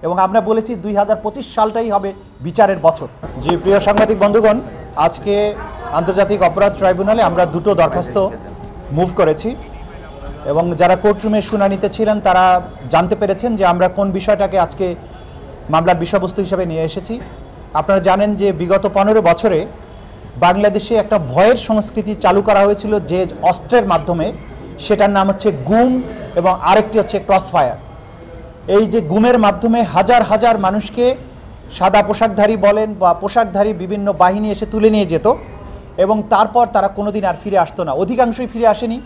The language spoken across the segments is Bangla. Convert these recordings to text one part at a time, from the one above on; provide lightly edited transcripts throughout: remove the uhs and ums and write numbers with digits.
এবং আমরা বলেছি 2025 সালটাই হবে বিচারের বছর। জি প্রিয় সাংবাদিক বন্ধুগণ, আজকে আন্তর্জাতিক অপরাধ ট্রাইব্যুনালে আমরা দুটো দরখাস্ত মুভ করেছি এবং যারা কোর্টরুমে শুনানিতে ছিলেন তারা জানতে পেরেছেন যে আমরা কোন বিষয়টাকে আজকে মামলার বিষয়বস্তু হিসেবে নিয়ে এসেছি। আপনারা জানেন যে বিগত 15 বছরে বাংলাদেশে একটা ভয়ের সংস্কৃতি চালু করা হয়েছিল যে অস্ত্রের মাধ্যমে, সেটার নাম হচ্ছে গুম এবং আরেকটি হচ্ছে ক্রসফায়ার। এই যে গুমের মাধ্যমে হাজার হাজার মানুষকে সাদা পোশাকধারী বলেন বা পোশাকধারী বিভিন্ন বাহিনী এসে তুলে নিয়ে যেত এবং তারপর তারা কোনোদিন আর ফিরে আসতো না। অধিকাংশই ফিরে আসেনি,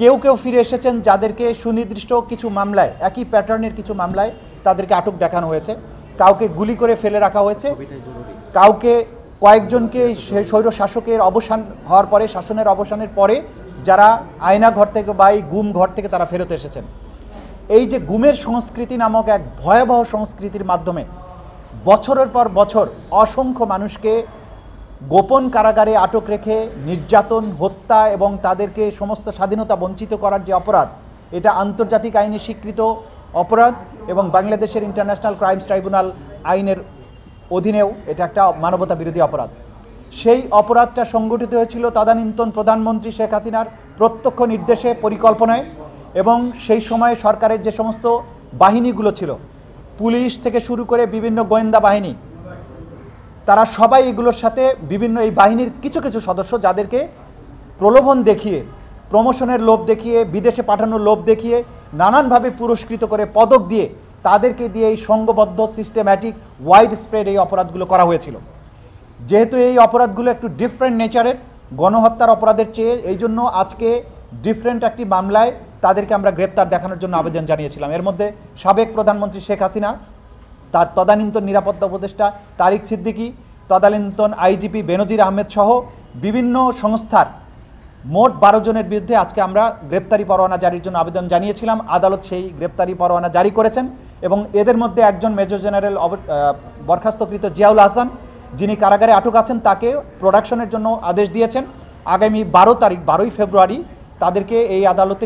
কেউ কেউ ফিরে এসেছেন যাদেরকে সুনির্দিষ্ট কিছু মামলায়, একই প্যাটার্নের কিছু মামলায় তাদেরকে আটক দেখানো হয়েছে, কাউকে গুলি করে ফেলে রাখা হয়েছে, কাউকে কয়েকজনকে স্বৈর শাসকের অবসান হওয়ার পরে, শাসনের অবসানের পরে যারা আয়না ঘর থেকে বা এই গুম ঘর থেকে তারা ফেরত এসেছেন। এই যে গুমের সংস্কৃতি নামক এক ভয়াবহ সংস্কৃতির মাধ্যমে বছরের পর বছর অসংখ্য মানুষকে গোপন কারাগারে আটক রেখে নির্যাতন, হত্যা এবং তাদেরকে সমস্ত স্বাধীনতা বঞ্চিত করার যে অপরাধ, এটা আন্তর্জাতিক আইনে স্বীকৃত অপরাধ এবং বাংলাদেশের ইন্টারন্যাশনাল ক্রাইমস ট্রাইব্যুনাল আইনের অধীনেও এটা একটা মানবতা বিরোধী অপরাধ। সেই অপরাধটা সংগঠিত হয়েছিল তদানীন্তন প্রধানমন্ত্রী শেখ হাসিনার প্রত্যক্ষ নির্দেশে, পরিকল্পনায়, এবং সেই সময় সরকারের যে সমস্ত বাহিনীগুলো ছিল, পুলিশ থেকে শুরু করে বিভিন্ন গোয়েন্দা বাহিনী, তারা সবাই এগুলোর সাথে বিভিন্ন এই বাহিনীর কিছু কিছু সদস্য যাদেরকে প্রলোভন দেখিয়ে, প্রমোশনের লোভ দেখিয়ে, বিদেশে পাঠানোর লোভ দেখিয়ে, নানানভাবে পুরস্কৃত করে পদক দিয়ে তাদেরকে দিয়ে এই সংঘবদ্ধ সিস্টেম্যাটিক ওয়াইড স্প্রেড এই অপরাধগুলো করা হয়েছিল। যেহেতু এই অপরাধগুলো একটু ডিফারেন্ট নেচারের, গণহত্যার অপরাধের চেয়ে, এই জন্য আজকে ডিফারেন্ট একটি মামলায় তাদেরকে আমরা গ্রেপ্তার দেখানোর জন্য আবেদন জানিয়েছিলাম। এর মধ্যে সাবেক প্রধানমন্ত্রী শেখ হাসিনা, তার তদানীন্তন নিরাপত্তা উপদেষ্টা তারিক সিদ্দিকী, তদানীন্তন আইজিপি বেনজির আহমেদ সহ বিভিন্ন সংস্থার মোট 12 জনের বিরুদ্ধে আজকে আমরা গ্রেপ্তারি পরোয়ানা জারির জন্য আবেদন জানিয়েছিলাম। আদালত সেই গ্রেপ্তারি পরোয়ানা জারি করেছেন এবং এদের মধ্যে একজন মেজর জেনারেল বরখাস্তকৃত জিয়াউল হাসান, যিনি কারাগারে আটক আছেন, তাকে প্রোডাকশনের জন্য আদেশ দিয়েছেন। আগামী 12 ফেব্রুয়ারি তাদেরকে এই আদালতে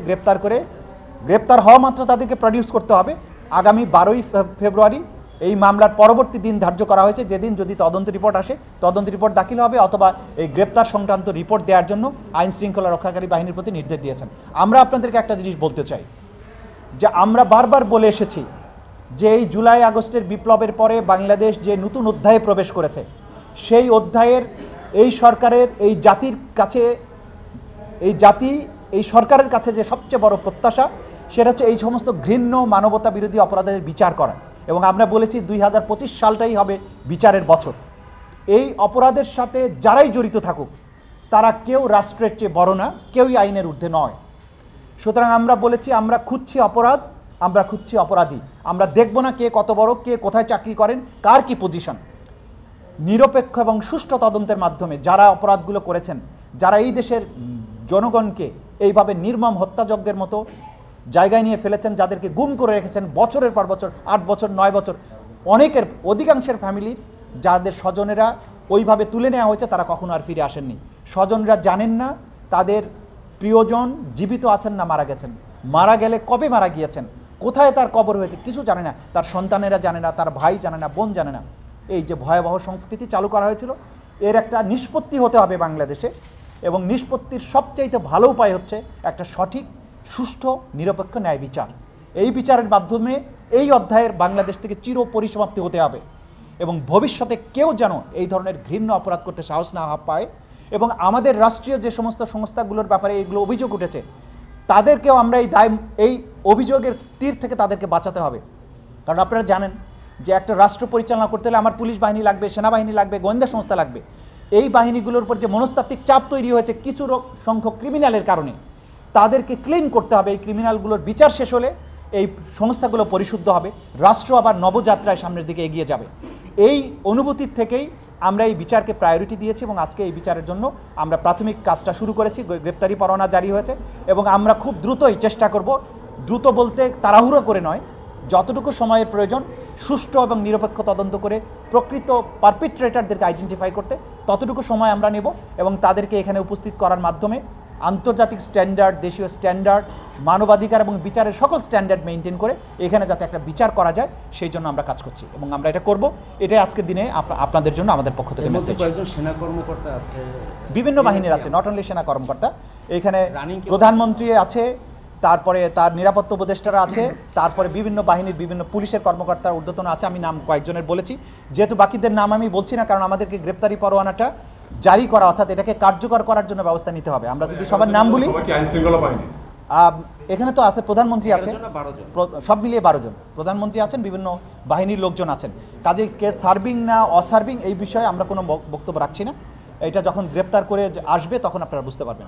গ্রেপ্তার হওয়া মাত্র তাদেরকে প্রডিউস করতে হবে। আগামী 12 ফেব্রুয়ারি এই মামলার পরবর্তী দিন ধার্য করা হয়েছে, যেদিন যদি তদন্ত রিপোর্ট আসে, তদন্ত রিপোর্ট দাখিল হবে, অথবা এই গ্রেপ্তার সংক্রান্ত রিপোর্ট দেওয়ার জন্য আইন শৃঙ্খলা রক্ষাকারী বাহিনীর প্রতি নির্দেশ দিয়েছেন। আমরা আপনাদেরকে একটা জিনিস বলতে চাই যে আমরা বারবার বলে এসেছি যে এই জুলাই আগস্টের বিপ্লবের পরে বাংলাদেশ যে নতুন অধ্যায়ে প্রবেশ করেছে, সেই অধ্যায়ের এই সরকারের, এই জাতির কাছে, এই সরকারের কাছে যে সবচেয়ে বড় প্রত্যাশা, সেটা হচ্ছে এই সমস্ত ঘৃণ্য মানবতা বিরোধী অপরাধের বিচার করা। এবং আমরা বলেছি 2025 সালটাই হবে বিচারের বছর। এই অপরাধের সাথে যারাই জড়িত থাকুক, তারা কেউ রাষ্ট্রের চেয়ে বড় না, কেউই আইনের ঊর্ধ্বে নয়। সুতরাং আমরা বলেছি আমরা খুঁজছি অপরাধ, আমরা খুঁজছি অপরাধী। আমরা দেখব না কে কত বড়, কে কোথায় চাকরি করেন, কার কি পজিশন। নিরপেক্ষ এবং সুষ্ঠু তদন্তের মাধ্যমে যারা অপরাধগুলো করেছেন, যারা এই দেশের জনগণকে এইভাবে নির্মম হত্যাযজ্ঞের মতো জায়গায় নিয়ে ফেলেছেন, যাদেরকে গুম করে রেখেছেন বছরের পর বছর, 8 বছর 9 বছর, অধিকাংশের ফ্যামিলির যাদের স্বজনেরা ওইভাবে তুলে নেওয়া হয়েছে, তারা কখনো আর ফিরে আসেননি। স্বজনরা জানেন না তাদের প্রিয়জন জীবিত আছেন না মারা গেছেন, মারা গেলে কবে মারা গিয়েছেন, কোথায় তার কবর হয়েছে কিছু জানে না, তার সন্তানেরা জানে না, তার ভাই জানে না, বোন জানে না। এই যে ভয়াবহ সংস্কৃতি চালু করা হয়েছিল, এর একটা নিষ্পত্তি হতে হবে বাংলাদেশে, এবং নিষ্পত্তির সবচাইতে ভালো উপায় হচ্ছে একটা সঠিক, সুষ্ঠু, নিরপেক্ষ ন্যায় বিচার। এই বিচারের মাধ্যমে এই অধ্যায়ের বাংলাদেশ থেকে চির পরিসমাপ্তি হতে হবে এবং ভবিষ্যতে কেউ যেন এই ধরনের ঘৃণ্য অপরাধ করতে সাহস না পায়। এবং আমাদের রাষ্ট্রীয় যে সমস্ত সংস্থাগুলোর ব্যাপারে এগুলো অভিযোগ উঠেছে, তাদেরকেও আমরা এই অভিযোগের তীর থেকে তাদেরকে বাঁচাতে হবে। কারণ আপনারা জানেন যে একটা রাষ্ট্র পরিচালনা করতে হলে আমার পুলিশ বাহিনী লাগবে, সেনাবাহিনী লাগবে, গোয়েন্দা সংস্থা লাগবে। এই বাহিনীগুলোর উপর যে মনস্তাত্ত্বিক চাপ তৈরি হয়েছে কিছু সংখ্যক ক্রিমিনালের কারণে, তাদেরকে ক্লিন করতে হবে। এই ক্রিমিনালগুলোর বিচার শেষ হলে এই সংস্থাগুলো পরিশুদ্ধ হবে, রাষ্ট্র আবার নবযাত্রায় সামনের দিকে এগিয়ে যাবে। এই অনুভূতির থেকেই আমরা এই বিচারকে প্রায়োরিটি দিয়েছি এবং আজকে এই বিচারের জন্য আমরা প্রাথমিক কাজটা শুরু করেছি। গ্রেপ্তারি পরোয়ানা জারি হয়েছে এবং আমরা খুব দ্রুতই চেষ্টা করব, দ্রুত বলতে তাড়াহুড়ো করে নয়, যতটুকু সময়ের প্রয়োজন সুষ্ঠু এবং নিরপেক্ষ তদন্ত করে প্রকৃত পারপিট্রেটরদেরকে আইডেন্টিফাই করতে ততটুকু সময় আমরা নেব এবং তাদেরকে এখানে উপস্থিত করার মাধ্যমে আন্তর্জাতিক স্ট্যান্ডার্ড, দেশীয় স্ট্যান্ডার্ড, মানবাধিকার এবং বিচারের সকল স্ট্যান্ডার্ড মেনটেন করে এখানে যাতে একটা বিচার করা যায় সেই জন্য আমরা কাজ করছি এবং আমরা এটা করব। এটাই আজকের দিনে আপনাদের জন্য আমাদের পক্ষ থেকে মেসেজ। সেনা কর্মকর্তা আছে, বিভিন্ন বাহিনীর আছে, নট অনলি সেনা কর্মকর্তা, এখানে প্রধানমন্ত্রী আছে, তারপরে তার নিরাপত্তা উপদেষ্টারা আছে, তারপরে বিভিন্ন বাহিনীর বিভিন্ন পুলিশের কর্মকর্তার ঊর্ধ্বতন আছে। আমি নাম কয়েকজনের বলেছি, যেহেতু বাকিদের নাম আমি বলছি না, কারণ আমাদেরকে গ্রেপ্তারি পরোয়ানাটা জারি করা অর্থাৎ এটাকে কার্যকর করার জন্য ব্যবস্থা নিতে হবে। আমরা যদি সবার নাম বলি, এখানে তো আছে প্রধানমন্ত্রী আছে, সব মিলিয়ে 12 জন প্রধানমন্ত্রী আছেন, বিভিন্ন বাহিনীর লোকজন আছেন। কাজে কে সার্ভিং না অসার্ভিং এই বিষয়ে আমরা কোনো বক্তব্য রাখছি না। এটা যখন গ্রেপ্তার করে আসবে তখন আপনারা বুঝতে পারবেন।